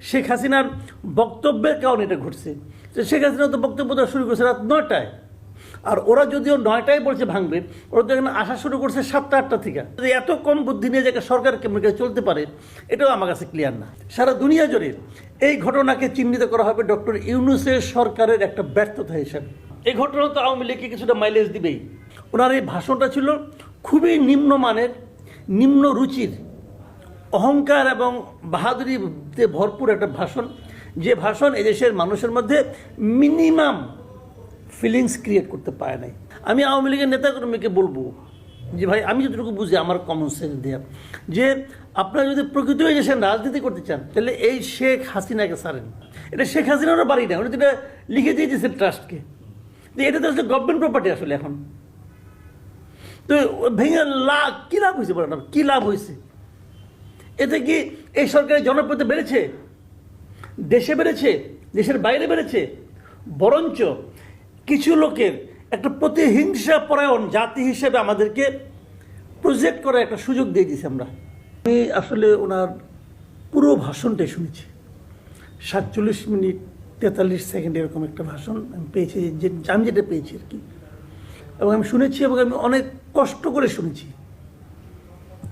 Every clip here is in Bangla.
শেখ হাসিনার বক্তব্যের কারণে এটা ঘটছে। তো শেখ হাসিনা তো বক্তব্য দেওয়া শুরু করছে রাত 9টায়, আর ওরা যদিও 9টায় বলছে ভাঙবে, ওরা তো এখানে আসা শুরু করছে 7টা 8টা থেকে। এত কম বুদ্ধি নিয়ে যে সরকার কেমন করে চলতে পারে এটাও আমার কাছে ক্লিয়ার না। সারা দুনিয়া জুড়ে এই ঘটনাকে চিহ্নিত করা হবে ডক্টর ইউনূসের সরকারের একটা ব্যর্থতা হিসেবে। এই ঘটনা তো আওয়ামী লীগকে কিছুটা মাইলেজ দিবেই। ওনার এই ভাষণটা ছিল খুবই নিম্নমানের, নিম্ন রুচির, অহংকার এবং বাহাদুরিতে ভরপুর একটা ভাষণ, যে ভাষণ এদেশের মানুষের মধ্যে মিনিমাম ফিলিংস ক্রিয়েট করতে পারে নাই। আমি আওয়ামী লীগের নেতাকর্মীকে বলবো যে ভাই, আমি যতটুকু বুঝি আমার কমন সেন্স দেওয়া, যে আপনারা যদি প্রকৃত দেশের রাজনীতি করতে চান তাহলে এই শেখ হাসিনাকে ছাড়েন। এটা শেখ হাসিনারও বাড়ি না, উনি তো এটা লিখে দিয়ে দিয়েছেন ট্রাস্টকে। এটা তো আসলে গভর্নমেন্ট প্রপার্টি আসলে এখন। তো ভেঙে কী লাভ হয়েছে বলেন, কী লাভ হয়েছে? এতে কি এই সরকারের জনপ্রিয়তা বেড়েছে? দেশে বেড়েছে? দেশের বাইরে বেড়েছে? বরঞ্চ কিছু লোকের একটা প্রতিহিংসা পরায়ণ জাতি হিসেবে আমাদেরকে প্রজেক্ট করার একটা সুযোগ দিয়ে দিয়েছি আমরা। আমি আসলে ওনার পুরো ভাষণটাই শুনেছি, 47 মিনিট 43 সেকেন্ড এরকম একটা ভাষণ আমি পেয়েছি, যে আমি যেটা পেয়েছি আর কি। এবং আমি শুনেছি এবং আমি অনেক কষ্ট করে শুনেছি।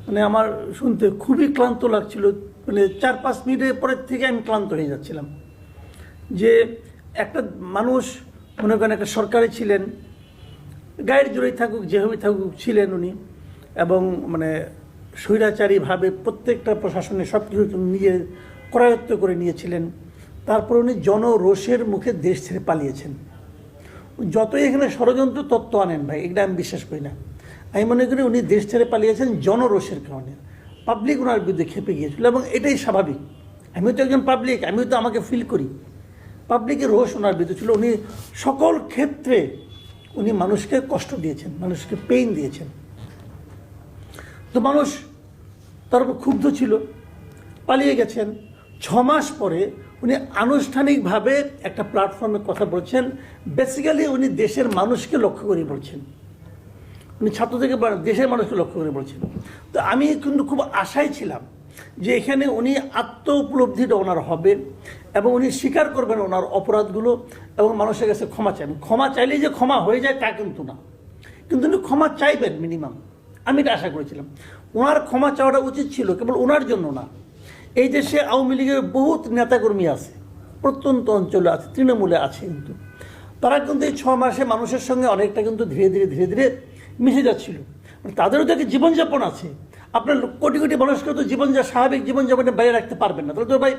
মানে আমার শুনতে খুবই ক্লান্ত লাগছিল। মানে 4-5 মিনিটের পরের থেকে আমি ক্লান্ত হয়ে যাচ্ছিলাম। যে একটা মানুষ মনে করেন একটা সরকারে ছিলেন, গায়ের জোরেই থাকুক যেভাবে থাকুক ছিলেন উনি, এবং মানে স্বৈরাচারীভাবে প্রত্যেকটা প্রশাসনে সব কিছু নিজে করায়ত্ত করে নিয়েছিলেন। তারপর উনি জনরোষের মুখে দেশ ছেড়ে পালিয়েছেন। যতই এখানে ষড়যন্ত্র তত্ত্ব আনেন ভাই, এটা আমি বিশ্বাস করি না। আমি মনে করি উনি দেশ ছেড়ে পালিয়েছেন জনরোষের কারণে। পাবলিক ওনার বিরুদ্ধে খেপে গিয়েছিল এবং এটাই স্বাভাবিক। আমিও তো একজন পাবলিক, আমিও তো আমাকে ফিল করি। পাবলিকের রোষ ওনার বিরুদ্ধে ছিল। উনি সকল ক্ষেত্রে উনি মানুষকে কষ্ট দিয়েছেন, মানুষকে পেইন দিয়েছেন। তো মানুষ তার উপর ক্ষুব্ধ ছিল, পালিয়ে গেছেন। 6 মাস পরে উনি আনুষ্ঠানিকভাবে একটা প্ল্যাটফর্মে কথা বলছেন। বেসিক্যালি উনি দেশের মানুষকে লক্ষ্য করে বলছেন, উনি ছাত্র থেকে দেশের মানুষকে লক্ষ্য করে বলছেন। তো আমি কিন্তু খুব আশায় ছিলাম যে এখানে উনি আত্ম উপলব্ধিটা ওনার হবে এবং উনি স্বীকার করবেন ওনার অপরাধগুলো এবং মানুষের কাছে ক্ষমা চাইবেন। ক্ষমা চাইলেই যে ক্ষমা হয়ে যায় তা কিন্তু না, কিন্তু উনি ক্ষমা চাইবেন মিনিমাম। আমি এটা আশা করেছিলাম। ওনার ক্ষমা চাওয়াটা উচিত ছিল, কেবল ওনার জন্য না। এই দেশে আওয়ামী লীগের বহুত নেতাকর্মী আছে, প্রত্যন্ত অঞ্চলে আছে, তৃণমূলে আছে, কিন্তু তারা কিন্তু এই 6 মাসে মানুষের সঙ্গে অনেকটা কিন্তু ধীরে ধীরে মিশে যাচ্ছিল। তাদেরও তো একটা জীবনযাপন আছে। আপনার কোটি কোটি মানুষকে তো স্বাভাবিক জীবনযাপনে বাইরে রাখতে পারবেন না, তাহলে তো ভাই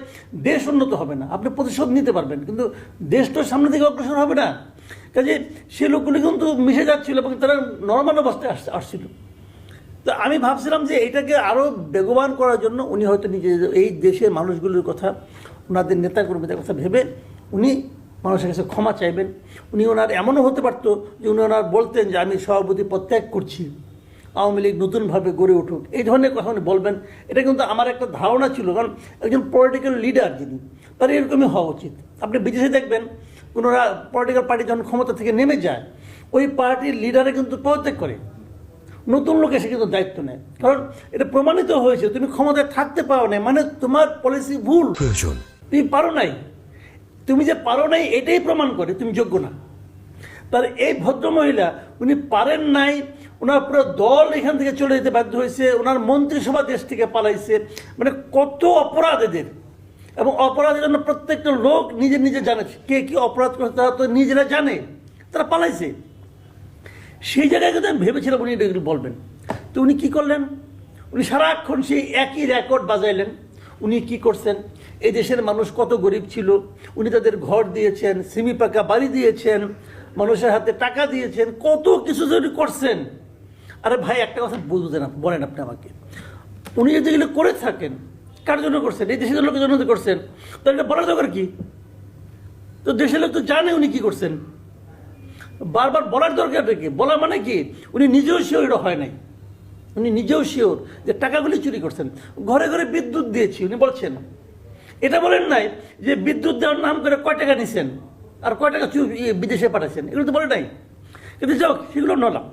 দেশ উন্নত হবে না। আপনি প্রতিশোধ নিতে পারবেন, কিন্তু দেশ তো সামনে থেকে অগ্রসর হবে না। কাজে সে লোকগুলি কিন্তু মিশে যাচ্ছিল এবং তারা নর্মাল অবস্থায় আসছিল। তো আমি ভাবছিলাম যে এটাকে আরও বেগবান করার জন্য উনি হয়তো নিজে এই দেশের মানুষগুলোর কথা, ওনাদের নেতাকর্মীদের কথা ভেবে উনি মানুষের কাছে ক্ষমা চাইবেন। উনি ওনার এমনও হতে পারত যে উনি ওনার বলতেন যে আমি সভাপতি পদত্যাগ করছি, আওয়ামী লীগ নতুনভাবে গড়ে উঠুক, এই ধরনের কথা উনি বলবেন। এটা কিন্তু আমার একটা ধারণা ছিল, কারণ একজন পলিটিক্যাল লিডার যিনি, তার এরকমই হওয়া উচিত। আপনি বিদেশে দেখবেন কোনো পলিটিক্যাল পার্টি যখন ক্ষমতা থেকে নেমে যায়, ওই পার্টির লিডারে কিন্তু পদত্যাগ করে, নতুন লোক এসে কিন্তু দায়িত্ব নেয়। কারণ এটা প্রমাণিত হয়েছে তুমি ক্ষমতায় থাকতে পারো নাই, মানে তোমার পলিসি ভুল, তুমি পারো নাই। তুমি যে পারো নাই এটাই প্রমাণ করে তুমি যোগ্য না। তার এই ভদ্রমহিলা উনি পারেন নাই, ওনার পুরো দল এখান থেকে চলে যেতে বাধ্য হয়েছে, ওনার মন্ত্রিসভা দেশ থেকে পালাইছে। মানে কত অপরাধ এদের, এবং অপরাধের জন্য প্রত্যেকটা লোক নিজে জানে কে কি অপরাধ করছে, তারা তো নিজেরা জানে, তারা পালাইছে। সেই জায়গায় কিন্তু আমি ভেবেছিলাম উনি এগুলো বলবেন। তো উনি কী করলেন? উনি সারাক্ষণ সেই একই রেকর্ড বাজাইলেন। উনি কি করছেন? এই দেশের মানুষ কত গরিব ছিল, উনি তাদের ঘর দিয়েছেন, সিমি পাকা বাড়ি দিয়েছেন, মানুষের হাতে টাকা দিয়েছেন, কত কিছু যদি করছেন। আরে ভাই একটা কথা বুঝবেন, বলেন আপনি আমাকে, উনি যদি এগুলো করে থাকেন কার জন্য করছেন? এই দেশের লোকের জন্য করছেন, তাহলে এটা বলার দরকার কি? তো দেশের লোক তো জানে উনি কি করছেন, বারবার বলার দরকারটা কি? বলা মানে কি? উনি নিজেও শিওর এটা হয় নাই, উনি নিজেও শিওর যে টাকাগুলি চুরি করছেন। ঘরে ঘরে বিদ্যুৎ দিয়েছি উনি বলছেন, এটা বলেন নাই যে বিদ্যুৎ দেওয়ার নাম করে কয় টাকা নিছেন আর কয় টাকা বিদেশে পাঠাচ্ছেন, এগুলো তো বলে নাই। কিন্তু যাও সেগুলো নলাম।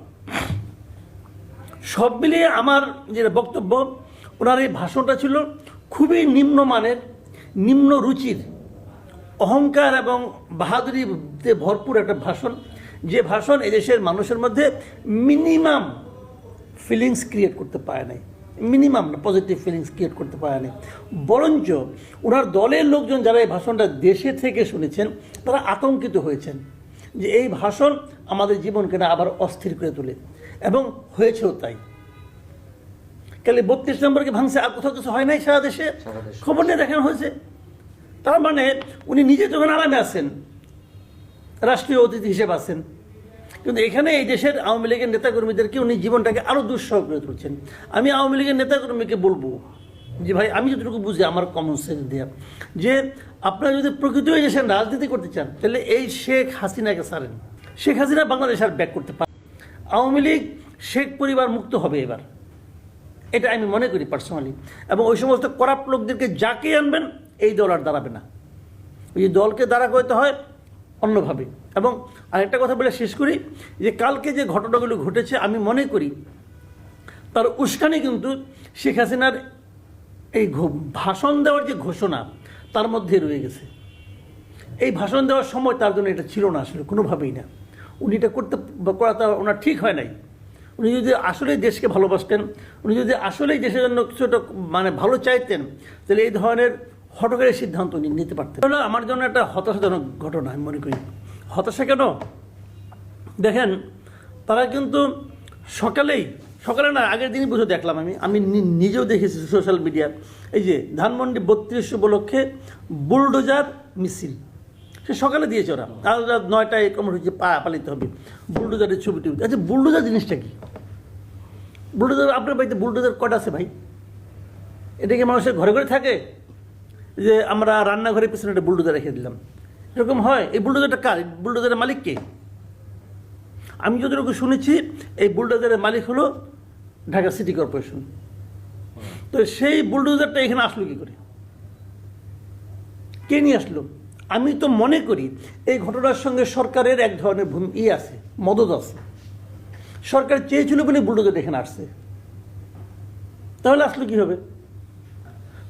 সব মিলিয়ে আমার যে বক্তব্য, ওনার এই ভাষণটা ছিল খুবই নিম্নমানের, নিম্ন রুচির, অহংকার এবং বাহাদুরিতে ভরপুর একটা ভাষণ, যে ভাষণ এদেশের মানুষের মধ্যে মিনিমাম ফিলিংস ক্রিয়েট করতে পারে নাই, মিনিমাম পজিটিভ ফিলিংস ক্রিয়েট করতে পারে নাই। বরঞ্চ ওনার দলের লোকজন যারা এই ভাষণটা দেশে থেকে শুনেছেন তারা আতঙ্কিত হয়েছেন যে এই ভাষণ আমাদের জীবনকে না আবার অস্থির করে তোলে, এবং হয়েছেও তাই। কালে 32 নম্বরকে ভাঙছে, আর কোথাও কিছু হয় নাই সারা দেশে, খবর নিয়ে দেখানো হয়েছে। তার মানে উনি নিজে যখন আরামে আছেন, রাষ্ট্রীয় অতিথি হিসেবে আছেন, কিন্তু এখানে এই দেশের আওয়ামী লীগের নেতাকর্মীদেরকে উনি জীবনটাকে আরও দুঃসহ করে তুলছেন। আমি আওয়ামী লীগের নেতাকর্মীকে বলবো যে ভাই, আমি যতটুকু বুঝি আমার কমন সেন্স দেওয়া, যে আপনারা যদি প্রকৃত এই দেশের রাজনীতি করতে চান তাহলে এই শেখ হাসিনাকে ছাড়েন। শেখ হাসিনা বাংলাদেশ আর ব্যাক করতে পারে, আওয়ামী লীগ শেখ পরিবার মুক্ত হবে এবার, এটা আমি মনে করি পার্সোনালি। এবং ওই সমস্ত করাপ্ট লোকদেরকে যাকে আনবেন এই দল আর দাঁড়াবে না, ওই দলকে দাঁড়া করতে হয় অন্যভাবে। এবং আরেকটা কথা বলে শেষ করি, যে কালকে যে ঘটনাগুলো ঘটেছে আমি মনে করি তার উস্কানি কিন্তু শেখ হাসিনার এই ভাষণ দেওয়ার যে ঘোষণা তার মধ্যে রয়ে গেছে। এই ভাষণ দেওয়ার সময় তার জন্য এটা ছিল না, আসলে কোনোভাবেই না। উনি এটা করাটা ওনার ঠিক হয় নাই। উনি যদি আসলেই দেশকে ভালোবাসতেন, উনি যদি আসলেই দেশের জন্য কিছুটা ভালো চাইতেন, তাহলে এই ধরনের হঠকারী সিদ্ধান্ত উনি নিতে পারতেন। তাহলে আমার জন্য একটা হতাশাজনক ঘটনা আমি মনে করি। হতাশা কেন? দেখেন, তারা কিন্তু সকালে না, আগের দিনই বুঝে দেখলাম, আমি নিজেও দেখেছি সোশ্যাল মিডিয়া, এই যে ধানমন্ডি 32 উপলক্ষে বুলডোজার মিছিল সে সকালে দিয়েছে ওরা, আর 9টায় কর্মসূচি পালিত হবে, বুলডোজারের ছবি টবি। আচ্ছা, বুলডোজার জিনিসটা কি? বুলডোজার আপনার বাড়িতে বুলডোজার কটা আছে ভাই? এটা কি মানুষের ঘরে ঘরে থাকে যে আমরা রান্নাঘরের পিছনে একটা বুলডোজার রেখে দিলাম? এরকম হয়? এই বুলডোজারটা কার? বুলডোজারের মালিক কে? আমি যতটুকু শুনেছি এই বুলডোজারের মালিক হলো ঢাকা সিটি কর্পোরেশন। তো সেই বুলডোজারটা এখানে আসলো কি করে? কে নিয়ে আসলো? আমি তো মনে করি এই ঘটনার সঙ্গে সরকারের এক ধরনের আছে, মদত আছে। সরকার চেয়েছিল বলে বুলডোজার এখানে আসছে, তাহলে আসলো কি হবে?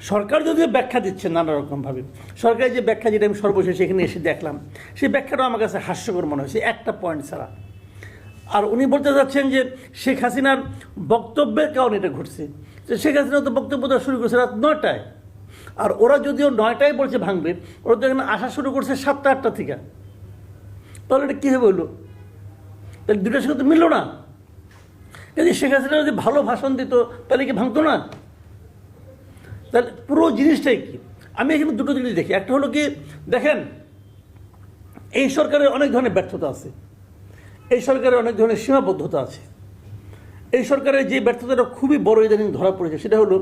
সরকার যদিও ব্যাখ্যা দিচ্ছে নানা রকমভাবে, সরকারের যে ব্যাখ্যা, যেটা আমি সর্বশেষ এখানে এসে দেখলাম, সেই ব্যাখ্যাটাও আমার কাছে হাস্যকর মনে হয়েছে, একটা পয়েন্ট ছাড়া। আর উনি বলতে যাচ্ছেন যে শেখ হাসিনার বক্তব্যের কারণে এটা ঘটছে। শেখ হাসিনা তো বক্তব্য দেওয়া শুরু করেছে রাত 9টায়, আর ওরা যদিও 9টায় বলছে ভাঙবে, ওরা তো এখানে আসা শুরু করছে 7টা-8টা থেকে। তাহলে এটা কীভাবে হলো? তাহলে দুটোর সঙ্গে তো মিলল না। যদি শেখ হাসিনা যদি ভালো ভাষণ দিত তাহলে কি ভাঙতো না? তাহলে পুরো জিনিসটাই কি? আমি এখানে দুটো জিনিস দেখি। একটা হলো কি, দেখেন, এই সরকারের অনেক ধরনের ব্যর্থতা আছে, এই সরকারের অনেক ধরনের সীমাবদ্ধতা আছে। এই সরকারের যে ব্যর্থতাটা খুবই বড় ইদানিং ধরা পড়েছে, সেটা হলো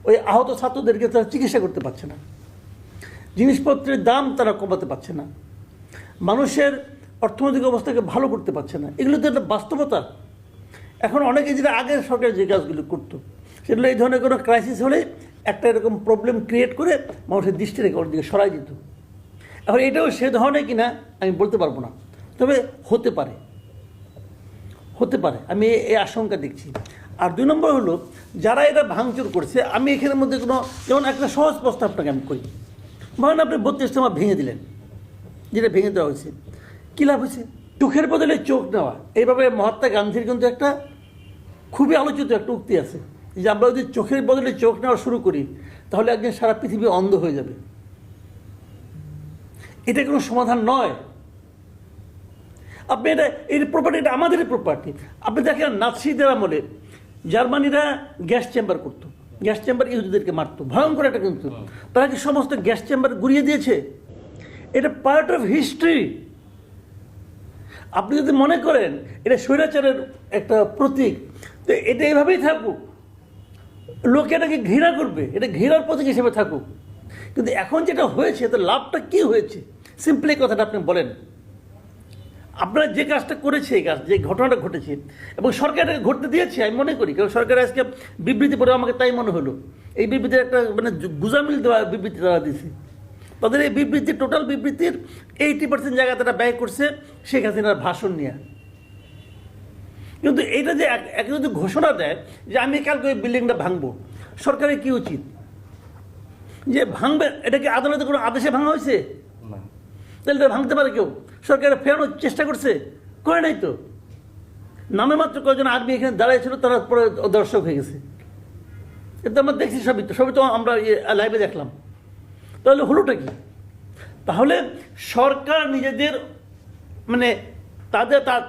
ওই আহত ছাত্রদেরকে তারা চিকিৎসা করতে পারছে না, জিনিসপত্রের দাম তারা কমাতে পারছে না, মানুষের অর্থনৈতিক অবস্থাকে ভালো করতে পারছে না। এগুলো তো একটা বাস্তবতা। এখন অনেকে যেটা আগের সরকার যে কাজগুলো করতো, সেগুলো এই ধরনের কোনো ক্রাইসিস হলে একটা এরকম প্রবলেম ক্রিয়েট করে মানুষের দৃষ্টি রেখে ওর দিকে সরাই দিত। এখন এটাও সে ধরনের কিনা আমি বলতে পারবো না, তবে হতে পারে, আমি এই আশঙ্কা দেখছি। আর 2 নম্বর হলো, যারা এটা ভাঙচুর করছে, আমি এখানের মধ্যে কোনো, যেমন একটা সহজ প্রস্তাব আপনাকে আমি করি, ধরেন আপনি 32টা ভেঙে দিলেন, যেটা ভেঙে দেওয়া হয়েছে, কী লাভ হয়েছে? চোখের বদলে চোখ নেওয়া। এইভাবে মহাত্মা গান্ধীর কিন্তু একটা খুবই আলোচিত একটা উক্তি আছে যে আমরা যদি চোখের বদলে চোখ নেওয়া শুরু করি তাহলে একদিন সারা পৃথিবী অন্ধ হয়ে যাবে। এটা কোনো সমাধান নয়। আপনি এই প্রপার্টি, এটা আমাদেরই প্রপার্টি। আপনি দেখেন নাৎসিদের আমলে জার্মানিরা গ্যাস চেম্বার করতো, গ্যাস চেম্বার ইহুদিদেরকে মারতো, ভয়ঙ্কর একটা। কিন্তু তারা কি সমস্ত গ্যাস চেম্বার গুড়িয়ে দিয়েছে? এটা পার্ট অফ হিস্ট্রি। আপনি যদি মনে করেন এটা স্বৈরাচারের একটা প্রতীক, তো এটা এইভাবেই থাকুক, লোকে এটাকে ঘৃণা করবে, এটা ঘৃণার প্রতীক হিসেবে থাকুক। কিন্তু এখন যেটা হয়েছে, তো লাভটা কি হয়েছে? সিম্পলি কথাটা আপনি বলেন। আপনারা যে কাজটা করেছে, এই কাজ, যে ঘটনাটা ঘটেছে, এবং সরকার এটাকে ঘটতে দিয়েছে আমি মনে করি, কারণ সরকার আজকে বিবৃতি পড়ে আমাকে তাই মনে হলো, এই বিবৃতির একটা গুজামিল দেওয়া বিবৃতি তারা দিয়েছে। তাদের এই বিবৃতি, টোটাল বিবৃতির 80% জায়গা তারা ব্যয় করছে শেখ হাসিনার ভাষণ নিয়ে। কিন্তু এইটা যে একে যদি ঘোষণা দেয় যে আমি কালকে ওই বিল্ডিংটা ভাঙবো, সরকারের কি উচিত? যে ভাঙবে, এটা কি আদালতে কোনো আদেশে ভাঙা হয়েছে? না। তাহলে এটা ভাঙতে পারে কেউ? সরকার ফেরানোর চেষ্টা করছে? করে নাই তো। নামে মাত্র কয়েকজন আর্মি এখানে দাঁড়াইছিল, তারা পরে দর্শক হয়ে গেছে। এটা আমরা দেখছি, সবই তো আমরা লাইভে দেখলাম। তাহলে হলোটা কি? তাহলে সরকার নিজেদের মানে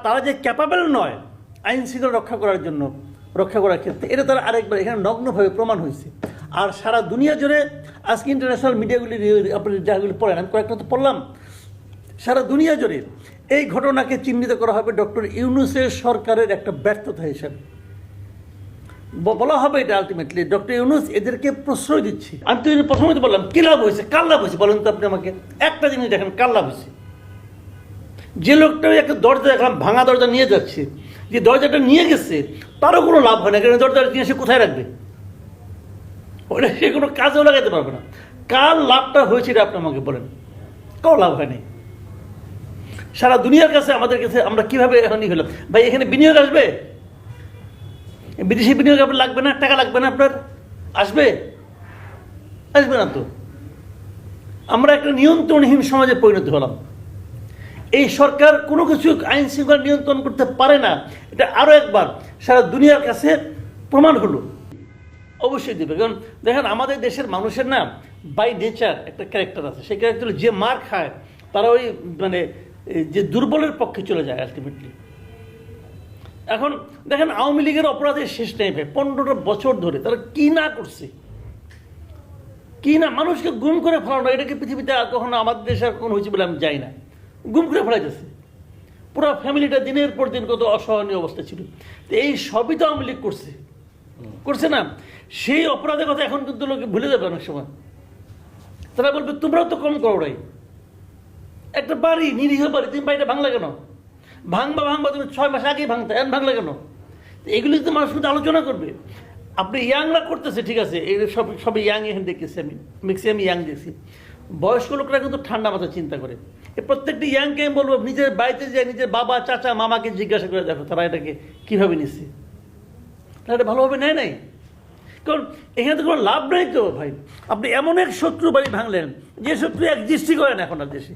তারা যে ক্যাপাবেল নয় আইন শৃঙ্খলা রক্ষা করার ক্ষেত্রে, এটা তারা আরেকবার এখানে নগ্নভাবে প্রমাণ হয়েছে। আর সারা দুনিয়া জুড়ে আজকে ইন্টারন্যাশনাল মিডিয়াগুলি আপনি যাগুলি পড়েন, আমি কয়েকটা তো পড়লাম, সারা দুনিয়া জুড়ে এই ঘটনাকে চিহ্নিত করা হবে ডক্টর ইউনূসের সরকারের একটা ব্যর্থতা হিসাবে। বলা হবে এটা আলটিমেটলি ডক্টর ইউনূস এদেরকে প্রশ্রয় দিচ্ছে। আমি তো প্রথমে তো বললাম কি লাভ হয়েছে, কার লাভ হয়েছে বলেন তো আপনি আমাকে? একটা জিনিস দেখেন, কার লাভ হয়েছে? যে লোকটা একটা দরজা দেখলাম ভাঙা দরজা নিয়ে যাচ্ছে, যে দরজাটা নিয়ে গেছে তারও কোনো লাভ হয় না, কারণ দরজাটা নিয়ে সে কোথায় রাখবে? ওটা সে কোনো কাজেও লাগাতে পারবে না। কার লাভটা হয়েছে এটা আপনি আমাকে বলেন? কারো লাভ হয়নি। সারা দুনিয়ার কাছে আমাদের কাছে আমরা কিভাবে এখন হলাম ভাই? এখানে বিনিয়োগ আসবে, বিদেশি বিনিয়োগ আপনার লাগবে না, টাকা লাগবে না আপনার, আসবে না তো। আমরা একটা নিয়ন্ত্রণহীন সমাজে পরিণত হলাম। এই সরকার কোনো কিছু আইন শৃঙ্খলা নিয়ন্ত্রণ করতে পারে না, এটা আরো একবার সারা দুনিয়ার কাছে প্রমাণ হলো। অবশ্যই দেবে, কারণ দেখেন আমাদের দেশের মানুষের না বাই নেচার একটা ক্যারেক্টার আছে। সেই ক্যারেক্টার যে মার খায় তারা ওই মানে যে দুর্বলের পক্ষে চলে যায় আলটিমেটলি। এখন দেখেন আওয়ামী লীগের অপরাধের শেষ নেই ভাই। 15টা বছর ধরে তারা কি না করছে, কি না, মানুষকে গুম করে ফেলানো। এটাকে পৃথিবীতে কখনো আমাদের দেশে আর কখনো হয়েছে বলে আমি যাই না। গুম করে ফেলা যাচ্ছে, পুরো ফ্যামিলিটা দিনের পর দিন কত অসহনীয় অবস্থা ছিল। তো এই সবই তো আওয়ামী লীগ করছে না? সেই অপরাধের কথা এখন কিন্তু লোকে ভুলে যাবে অনেক সময়। তারা বলবে তোমরাও তো কম করো নাই। একটা বাড়ি, নিরীহ বাড়ি, তুমি বাড়িটা ভাঙলা কেন? ভাঙবা তুমি 6 মাস আগেই ভাঙতে, এখন ভাঙলা কেন? এগুলি তো মানুষ কিন্তু আলোচনা করবে। আপনি ইয়াংরা করতেছে, ঠিক আছে, এই সবই ইয়াং এখানে দেখেছি আমি, ম্যাক্সিমাম ইয়াং দেখছি। বয়স্ক লোকরা কিন্তু ঠান্ডা মাথায় চিন্তা করে। এই প্রত্যেকটি ইয়াংকে আমি বলবো নিজের বাড়িতে যে নিজের বাবা চাচা মামাকে জিজ্ঞাসা করে দেখো তারা এটাকে কীভাবে নিচ্ছে। তারা এটা ভালোভাবে নেয় নাই, কারণ এখানে তো কোনো লাভ নেই তো ভাই। আপনি এমন এক শত্রু বাড়ি ভাঙলেন যে শত্রু এক্সিস্টই করে না এখন আর দেশে।